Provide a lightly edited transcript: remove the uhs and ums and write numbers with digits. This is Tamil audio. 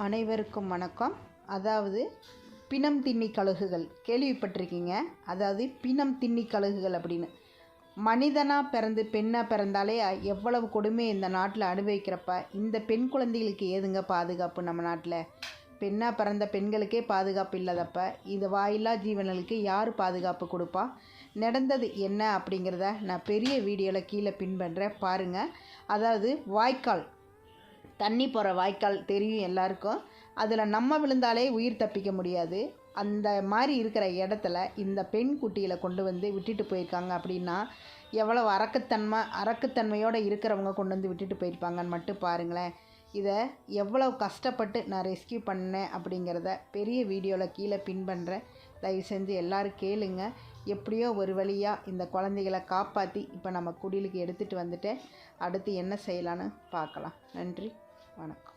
அனைவருக்கும் வணக்கம். அதாவது பிணம் தின்னி கழுகுகள் கேள்விப்பட்டிருக்கீங்க. அதாவது பிணம் தின்னி கழுகுகள் அப்படின்னு மனிதனாக பிறந்து பெண்ணாக பிறந்தாலே எவ்வளவு கொடுமை இந்த நாட்டில் அனுபவிக்கிறப்ப இந்த பெண் குழந்தைகளுக்கு ஏதுங்க பாதுகாப்பு? நம்ம நாட்டில் பெண்ணாக பிறந்த பெண்களுக்கே பாதுகாப்பு இல்லாதப்ப இது வாயில்லா ஜீவன்களுக்கு யார் பாதுகாப்பு கொடுப்பா? நடந்தது என்ன அப்படிங்கிறத நான் பெரிய வீடியோவில் கீழே பின் பண்ணுறேன் பாருங்கள். அதாவது வாய்க்கால், தண்ணி போகிற வாய்க்கால் தெரியும் எல்லாருக்கும். அதில் நம்ம விழுந்தாலே உயிர் தப்பிக்க முடியாது. அந்த மாதிரி இருக்கிற இடத்துல இந்த பெண் குட்டிகளை கொண்டு வந்து விட்டுட்டு போயிருக்காங்க அப்படின்னா எவ்வளோ அரக்குத்தன்மையோடு இருக்கிறவங்க கொண்டு வந்து விட்டுட்டு போயிருப்பாங்கன்னு மட்டும் பாருங்களேன். இதை எவ்வளோ கஷ்டப்பட்டு நான் ரெஸ்கியூ பண்ணேன் அப்படிங்கிறத பெரிய வீடியோவில் கீழே பின் பண்ணுறேன். தயவு செஞ்சு எல்லோரும் கேளுங்க. எப்படியோ ஒரு வழியாக இந்த குழந்தைகளை காப்பாற்றி இப்போ நம்ம குடிலுக்கு எடுத்துகிட்டு வந்துட்டேன். அடுத்து என்ன செய்யலான்னு பார்க்கலாம். நன்றி, வணக்கம்.